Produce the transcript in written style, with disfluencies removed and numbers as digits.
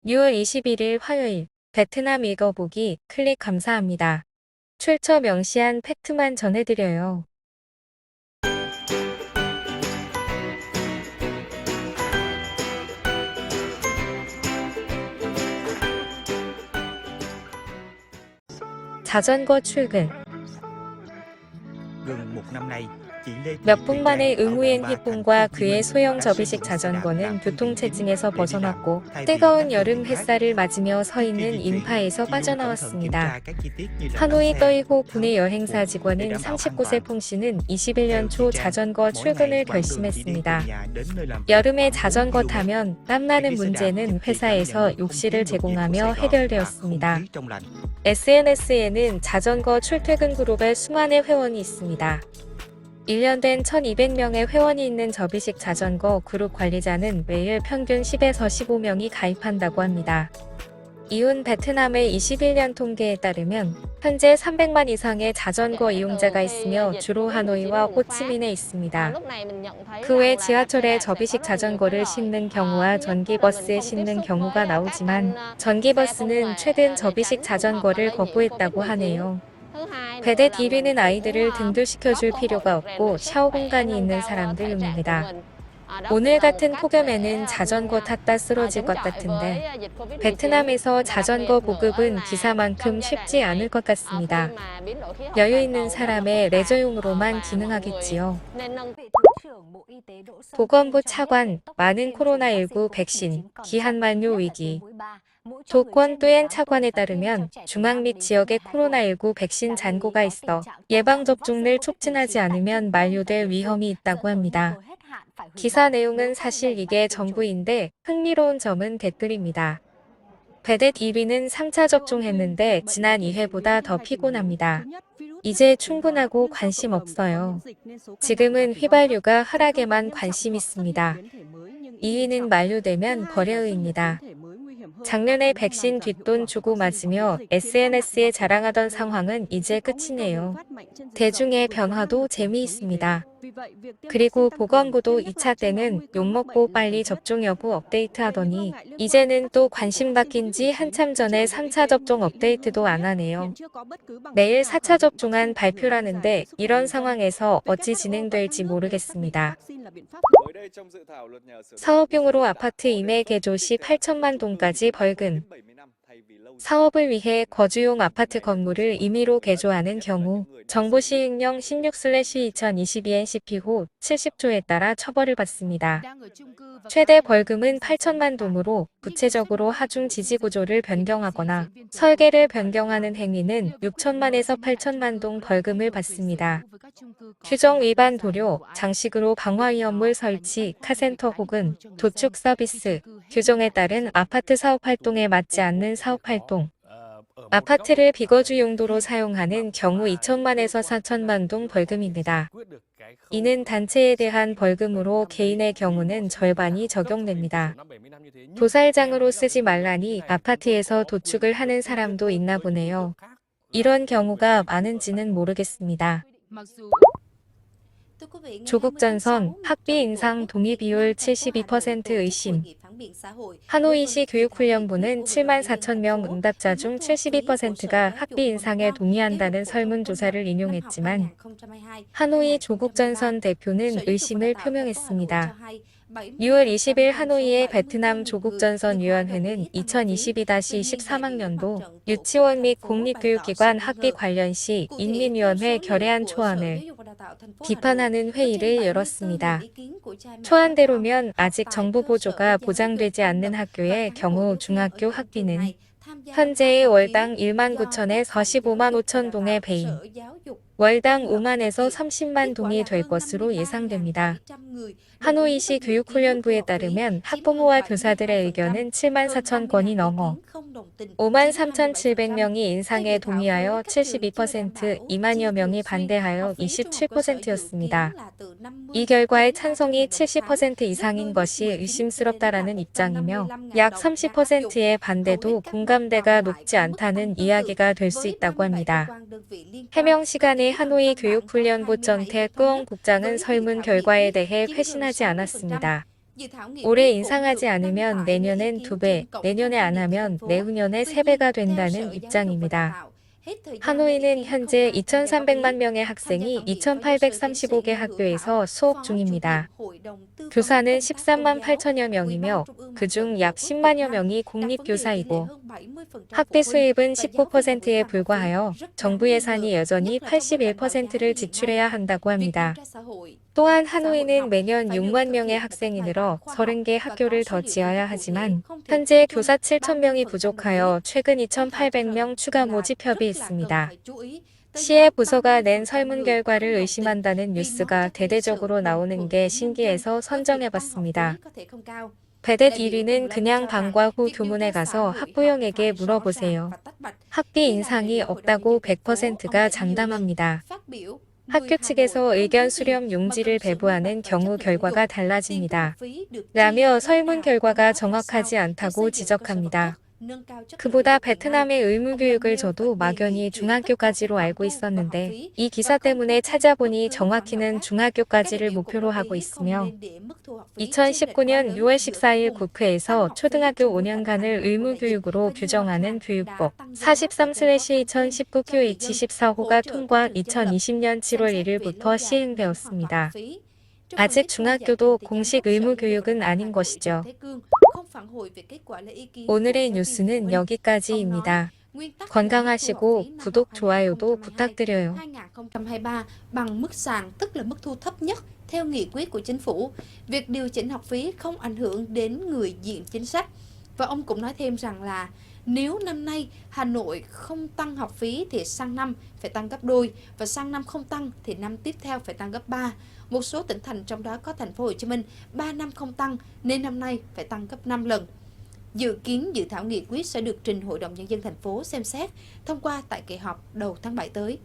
6월 21일 화요일 베트남 읽어보기 클릭 감사합니다. 출처 명시한 팩트만 전해드려요. 자전거 출근. 몇 분 만에 응우엔 휘풍과 그의 소형 접이식 자전거는 교통체증에서 벗어났고 뜨거운 여름 햇살을 맞으며 서 있는 인파에서 빠져나왔습니다. 하노이 떠이호 군의 여행사 직원은 39세 퐁 씨는 21년 초 자전거 출근을 결심했습니다. 여름에 자전거 타면 땀나는 문제는 회사에서 욕실을 제공하며 해결되었습니다. SNS에는 자전거 출퇴근 그룹에 수만의 회원이 있습니다. 1년 된 1200명의 회원이 있는 접이식 자전거 그룹 관리자는 매일 평균 10에서 15명이 가입한다고 합니다. 이혼 베트남의 21년 통계에 따르면 현재 300만 이상의 자전거 이용자가 있으며 주로 하노이와 호치민에 있습니다. 그 외 지하철에 접이식 자전거를 싣는 경우와 전기버스에 싣는 경우가 나오지만 전기버스는 최근 접이식 자전거를 거부했다고 하네요. 베댓 1위는 아이들을 등교시켜줄 필요가 없고 샤워 공간이 있는 사람들입니다. 오늘 같은 폭염에는 자전거 탔다 쓰러질 것 같은데 베트남에서 자전거 보급은 기사만큼 쉽지 않을 것 같습니다. 여유 있는 사람의 레저용으로만 기능하겠지요. 보건부 차관, 많은 코로나19 백신, 기한 만료 위기. 도권 또엔 차관에 따르면 중앙 및 지역에 코로나19 백신 잔고가 있어 예방접종을 촉진하지 않으면 만료될 위험이 있다고 합니다. 기사 내용은 사실 이게 전부인데 흥미로운 점은 댓글입니다. 베댓 1위는 3차 접종했는데 지난 2회보다 더 피곤합니다. 이제 충분하고 관심 없어요. 지금은 휘발유가 하락에만 관심 있습니다. 2위는 만료되면 버려의입니다. 작년에 백신 뒷돈 주고 맞으며 SNS에 자랑하던 상황은 이제 끝이네요. 대중의 변화도 재미있습니다. 그리고 보건부도 2차 때는 욕먹고 빨리 접종 여부 업데이트하더니 이제는 또 관심 바뀐 지 한참 전에 3차 접종 업데이트도 안 하네요. 내일 4차 접종안 발표라는데 이런 상황에서 어찌 진행될지 모르겠습니다. 사업용으로 아파트 임대 개조 시 8천만 동까지 벌금. 사업을 위해 거주용 아파트 건물을 임의로 개조하는 경우 정부시행령 16/2022NCP호 70조에 따라 처벌을 받습니다. 최대 벌금은 8천만 동으로 구체적으로 하중 지지구조를 변경하거나 설계를 변경하는 행위는 6천만에서 8천만 동 벌금을 받습니다. 규정 위반 도료, 장식으로 방화위험물 설치, 카센터 혹은 도축 서비스, 규정에 따른 아파트 사업활동에 맞지 않는 사업활동, 아파트를 비거주 용도로 사용하는 경우 2천만에서 4천만 동 벌금입니다. 이는 단체에 대한 벌금으로 개인의 경우는 절반이 적용됩니다. 도살장으로 쓰지 말라니 아파트에서 도축을 하는 사람도 있나 보네요. 이런 경우가 많은지는 모르겠습니다. 조국 전선 학비 인상 동의 비율 72% 의심. 하노이시 교육훈련부는 7만 4천 명 응답자 중 72%가 학비 인상에 동의한다는 설문조사를 인용했지만 하노이 조국 전선 대표는 의심을 표명했습니다. 6월 20일 하노이의 베트남 조국전선위원회는 2022-13학년도 유치원 및 공립교육기관 학비 관련 시 인민위원회 결의안 초안을 비판하는 회의를 열었습니다. 초안대로면 아직 정부 보조가 보장되지 않는 학교의 경우 중학교 학비는 현재의 월당 1만 9천에서 15만 5천 동의 배인 월당 5만에서 30만 동이 될 것으로 예상됩니다. 하노이시 교육훈련부에 따르면 학부모와 교사들의 의견은 7만 4천 건이 넘어 5만 3,700명이 인상에 동의하여 72%, 2만여 명이 반대하여 27%였습니다. 이 결과의 찬성이 70% 이상인 것이 의심스럽다라는 입장이며 약 30%의 반대도 공감대가 높지 않다는 이야기가 될 수 있다고 합니다. 해명 시간에 하노이 교육훈련부 정태 끄엉 국장은 설문 결과에 대해 회신하지 않았습니다. 올해 인상하지 않으면 내년엔 2배, 내년에 안 하면 내후년에 3배가 된다는 입장입니다. 하노이는 현재 2,300만 명의 학생이 2,835개 학교에서 수업 중입니다. 교사는 13만 8천여 명이며 그중 약 10만여 명이 공립교사이고 학비 수입은 19%에 불과하여 정부 예산이 여전히 81%를 지출해야 한다고 합니다. 또한 하노이는 매년 6만 명의 학생이 늘어 30개 학교를 더 지어야 하지만 현재 교사 7천 명이 부족하여 최근 2,800명 추가 모집 협의에 있습니다. 시의 부서가 낸 설문 결과를 의심한다는 뉴스가 대대적으로 나오는 게 신기해서 선정해봤습니다. 베댓 1위는 그냥 방과 후 교문에 가서 학부형에게 물어보세요. 학비 인상이 없다고 100%가 장담합니다. 학교 측에서 의견 수렴 용지를 배부하는 경우 결과가 달라집니다. 라며 설문 결과가 정확하지 않다고 지적합니다. 그보다 베트남의 의무교육을 저도 막연히 중학교까지로 알고 있었는데 이 기사 때문에 찾아보니 정확히는 중학교까지를 목표로 하고 있으며 2019년 6월 14일 국회에서 초등학교 5년간을 의무교육으로 규정하는 교육법 43/2019 QH14호가 통과 2020년 7월 1일부터 시행되었습니다. 아직 중학교도 공식 의무교육은 아닌 것이죠. 오늘의 뉴스는 여기까지입니다. 건강하시고 구독, 좋아요도 부탁드려요. 2023 bằng mức sàn, tức là mức thu thấp nhất theo nghị quyết của chính phủ. Việc điều chỉnh học phí không ảnh hưởng đến người diện chính sách. Và ông cũng nói thêm rằng là nếu năm nay Hà Nội không tăng học phí thì sang năm phải tăng gấp đôi và sang năm không tăng thì năm tiếp theo phải tăng gấp 3. Một số tỉnh thành trong đó có thành phố Hồ Chí Minh 3 năm không tăng nên năm nay phải tăng gấp 5 lần. Dự kiến dự thảo nghị quyết sẽ được trình Hội đồng Nhân dân thành phố xem xét thông qua tại kỳ họp đầu tháng 7 tới.